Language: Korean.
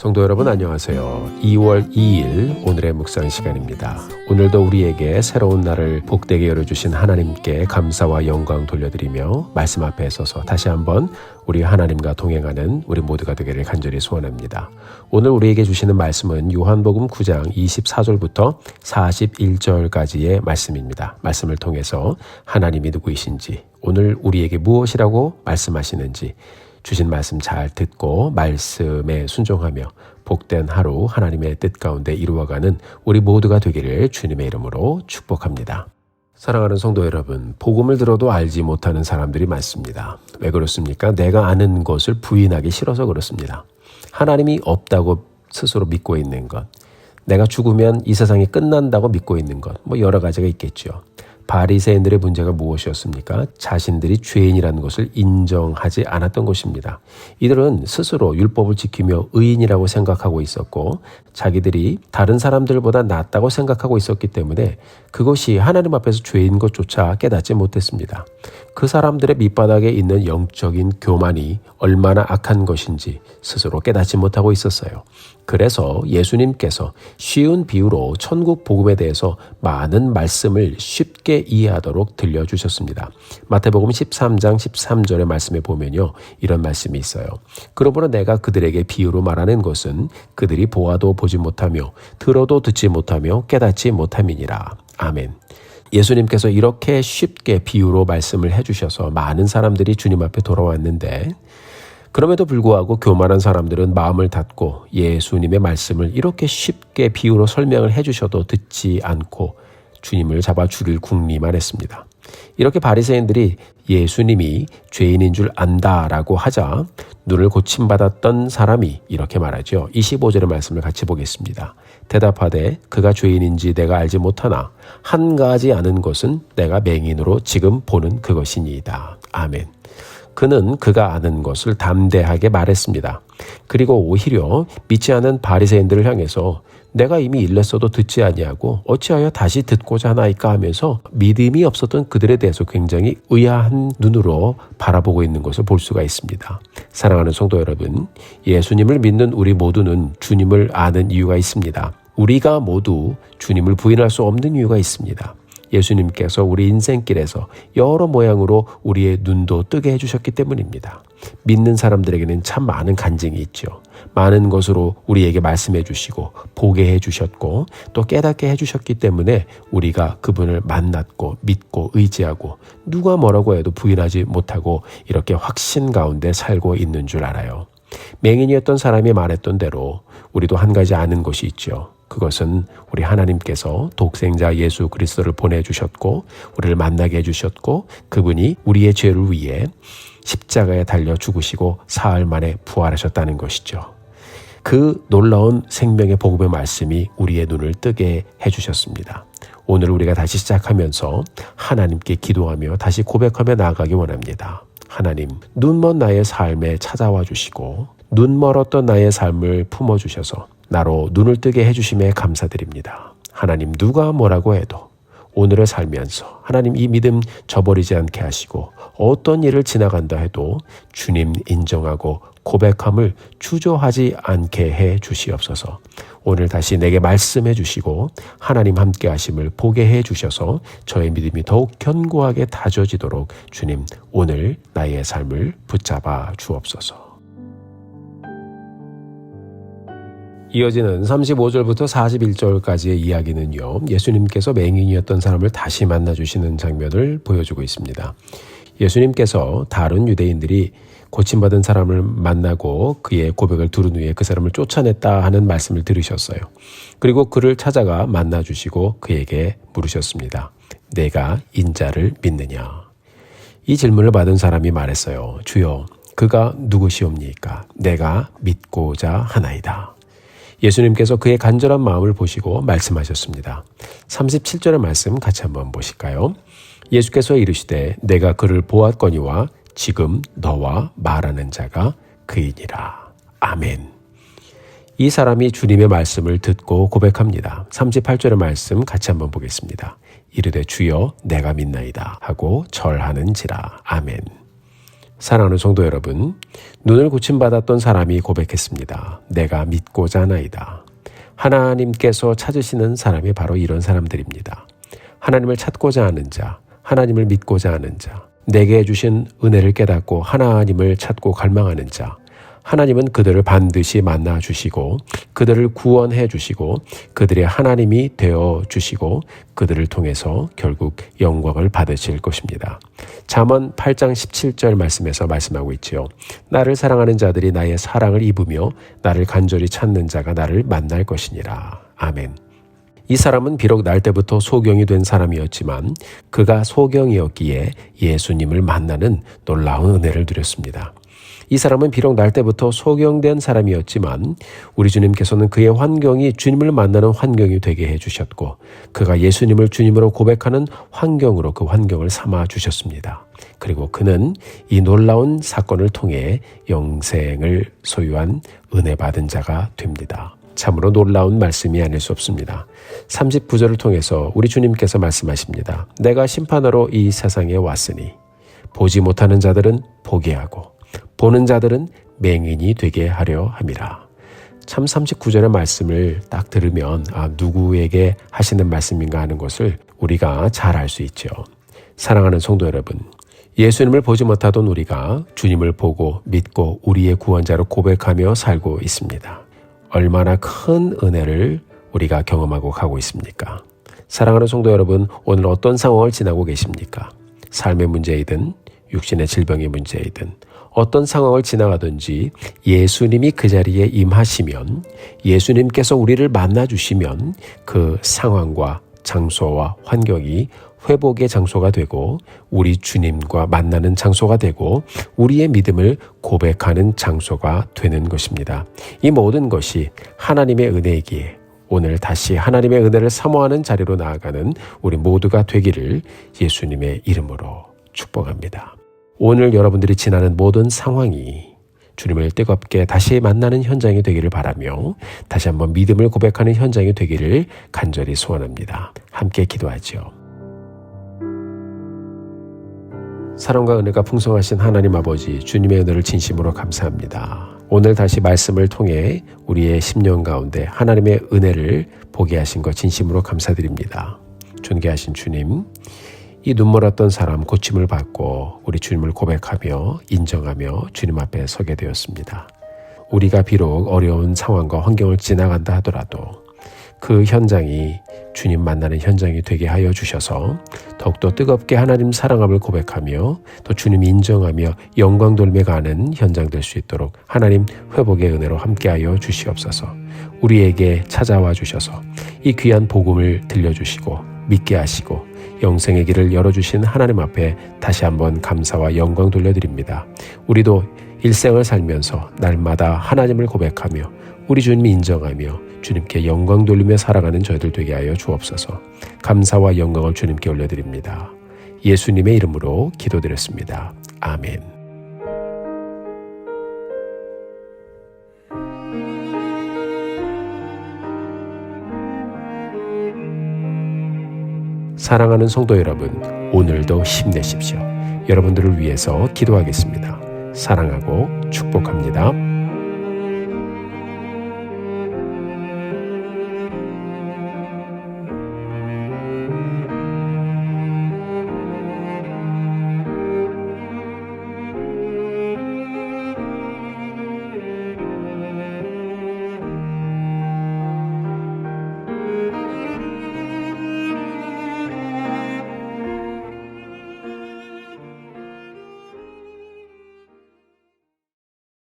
성도 여러분 안녕하세요. 2월 2일 오늘의 묵상 시간입니다. 오늘도 우리에게 새로운 날을 복되게 열어주신 하나님께 감사와 영광 돌려드리며 말씀 앞에 서서 다시 한번 우리 하나님과 동행하는 우리 모두가 되기를 간절히 소원합니다. 오늘 우리에게 주시는 말씀은 요한복음 9장 24절부터 41절까지의 말씀입니다. 말씀을 통해서 하나님이 누구이신지, 오늘 우리에게 무엇이라고 말씀하시는지 주신 말씀 잘 듣고 말씀에 순종하며 복된 하루 하나님의 뜻 가운데 이루어가는 우리 모두가 되기를 주님의 이름으로 축복합니다. 사랑하는 성도 여러분, 복음을 들어도 알지 못하는 사람들이 많습니다. 왜 그렇습니까? 내가 아는 것을 부인하기 싫어서 그렇습니다. 하나님이 없다고 스스로 믿고 있는 것, 내가 죽으면 이 세상이 끝난다고 믿고 있는 것, 여러 가지가 있겠죠. 바리새인들의 문제가 무엇이었습니까? 자신들이 죄인이라는 것을 인정하지 않았던 것입니다. 이들은 스스로 율법을 지키며 의인이라고 생각하고 있었고 자기들이 다른 사람들보다 낫다고 생각하고 있었기 때문에 그것이 하나님 앞에서 죄인 것조차 깨닫지 못했습니다. 그 사람들의 밑바닥에 있는 영적인 교만이 얼마나 악한 것인지 스스로 깨닫지 못하고 있었어요. 그래서 예수님께서 쉬운 비유로 천국 복음에 대해서 많은 말씀을 쉽게 이해하도록 들려주셨습니다. 마태복음 13장 13절의 말씀에 보면요, 이런 말씀이 있어요. 그러므로 내가 그들에게 비유로 말하는 것은 그들이 보아도 보지 못하며 들어도 듣지 못하며 깨닫지 못함이니라. 아멘. 예수님께서 이렇게 쉽게 비유로 말씀을 해주셔서 많은 사람들이 주님 앞에 돌아왔는데 그럼에도 불구하고 교만한 사람들은 마음을 닫고 예수님의 말씀을 이렇게 쉽게 비유로 설명을 해주셔도 듣지 않고 주님을 잡아 죽일 궁리만 했습니다. 이렇게 바리새인들이 예수님이 죄인인 줄 안다라고 하자 눈을 고침받았던 사람이 이렇게 말하죠. 25절의 말씀을 같이 보겠습니다. 대답하되 그가 죄인인지 내가 알지 못하나 한 가지 아는 것은 내가 맹인으로 지금 보는 그것이니이다. 아멘. 그는 그가 아는 것을 담대하게 말했습니다. 그리고 오히려 믿지 않은 바리새인들을 향해서 내가 이미 일렀어도 듣지 아니하고 어찌하여 다시 듣고자 하나이까 하면서 믿음이 없었던 그들에 대해서 굉장히 의아한 눈으로 바라보고 있는 것을 볼 수가 있습니다. 사랑하는 성도 여러분, 예수님을 믿는 우리 모두는 주님을 아는 이유가 있습니다. 우리가 모두 주님을 부인할 수 없는 이유가 있습니다. 예수님께서 우리 인생길에서 여러 모양으로 우리의 눈도 뜨게 해주셨기 때문입니다. 믿는 사람들에게는 참 많은 간증이 있죠. 많은 것으로 우리에게 말씀해 주시고 보게 해주셨고 또 깨닫게 해주셨기 때문에 우리가 그분을 만났고 믿고 의지하고 누가 뭐라고 해도 부인하지 못하고 이렇게 확신 가운데 살고 있는 줄 알아요. 맹인이었던 사람이 말했던 대로 우리도 한 가지 아는 것이 있죠. 그것은 우리 하나님께서 독생자 예수 그리스도를 보내주셨고 우리를 만나게 해주셨고 그분이 우리의 죄를 위해 십자가에 달려 죽으시고 사흘 만에 부활하셨다는 것이죠. 그 놀라운 생명의 복음의 말씀이 우리의 눈을 뜨게 해주셨습니다. 오늘 우리가 다시 시작하면서 하나님께 기도하며 다시 고백하며 나아가기 원합니다. 하나님, 눈먼 나의 삶에 찾아와 주시고 눈 멀었던 나의 삶을 품어주셔서 나로 눈을 뜨게 해주심에 감사드립니다. 하나님, 누가 뭐라고 해도 오늘을 살면서 하나님 이 믿음 저버리지 않게 하시고 어떤 일을 지나간다 해도 주님 인정하고 고백함을 주저하지 않게 해 주시옵소서. 오늘 다시 내게 말씀해 주시고 하나님 함께 하심을 보게 해 주셔서 저의 믿음이 더욱 견고하게 다져지도록 주님 오늘 나의 삶을 붙잡아 주옵소서. 이어지는 35절부터 41절까지의 이야기는요, 예수님께서 맹인이었던 사람을 다시 만나주시는 장면을 보여주고 있습니다. 예수님께서 다른 유대인들이 고침받은 사람을 만나고 그의 고백을 들은 후에 그 사람을 쫓아냈다 하는 말씀을 들으셨어요. 그리고 그를 찾아가 만나주시고 그에게 물으셨습니다. 내가 인자를 믿느냐? 이 질문을 받은 사람이 말했어요. 주여, 그가 누구시옵니까? 내가 믿고자 하나이다. 예수님께서 그의 간절한 마음을 보시고 말씀하셨습니다. 37절의 말씀 같이 한번 보실까요? 예수께서 이르시되 내가 그를 보았거니와 지금 너와 말하는 자가 그이니라. 아멘. 이 사람이 주님의 말씀을 듣고 고백합니다. 38절의 말씀 같이 한번 보겠습니다. 이르되 주여 내가 믿나이다 하고 절하는지라. 아멘. 사랑하는 성도 여러분, 눈을 고침받았던 사람이 고백했습니다. 내가 믿고자 하나이다. 하나님께서 찾으시는 사람이 바로 이런 사람들입니다. 하나님을 찾고자 하는 자, 하나님을 믿고자 하는 자, 내게 주신 은혜를 깨닫고 하나님을 찾고 갈망하는 자, 하나님은 그들을 반드시 만나 주시고 그들을 구원해 주시고 그들의 하나님이 되어 주시고 그들을 통해서 결국 영광을 받으실 것입니다. 잠언 8장 17절 말씀에서 말씀하고 있지요. 나를 사랑하는 자들이 나의 사랑을 입으며 나를 간절히 찾는 자가 나를 만날 것이니라. 아멘. 이 사람은 비록 날 때부터 소경이 된 사람이었지만 그가 소경이었기에 예수님을 만나는 놀라운 은혜를 누렸습니다. 이 사람은 비록 날 때부터 소경된 사람이었지만 우리 주님께서는 그의 환경이 주님을 만나는 환경이 되게 해주셨고 그가 예수님을 주님으로 고백하는 환경으로 그 환경을 삼아 주셨습니다. 그리고 그는 이 놀라운 사건을 통해 영생을 소유한 은혜 받은 자가 됩니다. 참으로 놀라운 말씀이 아닐 수 없습니다. 39절을 통해서 우리 주님께서 말씀하십니다. 내가 심판하러 이 세상에 왔으니 보지 못하는 자들은 보게 하고 보는 자들은 맹인이 되게 하려 함이라. 참 39절의 말씀을 딱 들으면 누구에게 하시는 말씀인가 하는 것을 우리가 잘 알 수 있죠. 사랑하는 성도 여러분, 예수님을 보지 못하던 우리가 주님을 보고 믿고 우리의 구원자로 고백하며 살고 있습니다. 얼마나 큰 은혜를 우리가 경험하고 가고 있습니까? 사랑하는 성도 여러분, 오늘 어떤 상황을 지나고 계십니까? 삶의 문제이든 육신의 질병의 문제이든 어떤 상황을 지나가든지 예수님이 그 자리에 임하시면 예수님께서 우리를 만나주시면 그 상황과 장소와 환경이 회복의 장소가 되고 우리 주님과 만나는 장소가 되고 우리의 믿음을 고백하는 장소가 되는 것입니다. 이 모든 것이 하나님의 은혜이기에 오늘 다시 하나님의 은혜를 사모하는 자리로 나아가는 우리 모두가 되기를 예수님의 이름으로 축복합니다. 오늘 여러분들이 지나는 모든 상황이 주님을 뜨겁게 다시 만나는 현장이 되기를 바라며 다시 한번 믿음을 고백하는 현장이 되기를 간절히 소원합니다. 함께 기도하죠. 사랑과 은혜가 풍성하신 하나님 아버지, 주님의 은혜를 진심으로 감사합니다. 오늘 다시 말씀을 통해 우리의 심령 가운데 하나님의 은혜를 보게 하신 것 진심으로 감사드립니다. 존귀하신 주님, 이 눈멀었던 사람 고침을 받고 우리 주님을 고백하며 인정하며 주님 앞에 서게 되었습니다. 우리가 비록 어려운 상황과 환경을 지나간다 하더라도 그 현장이 주님 만나는 현장이 되게 하여 주셔서 더욱더 뜨겁게 하나님 사랑함을 고백하며 또 주님 인정하며 영광 돌며 가는 현장 될 수 있도록 하나님 회복의 은혜로 함께하여 주시옵소서. 우리에게 찾아와 주셔서 이 귀한 복음을 들려주시고 믿게 하시고 영생의 길을 열어주신 하나님 앞에 다시 한번 감사와 영광 돌려드립니다. 우리도 일생을 살면서 날마다 하나님을 고백하며 우리 주님 인정하며 주님께 영광 돌리며 살아가는 저희들 되게 하여 주옵소서. 감사와 영광을 주님께 올려드립니다. 예수님의 이름으로 기도드렸습니다. 아멘. 사랑하는 성도 여러분, 오늘도 힘내십시오. 여러분들을 위해서 기도하겠습니다. 사랑하고 축복합니다.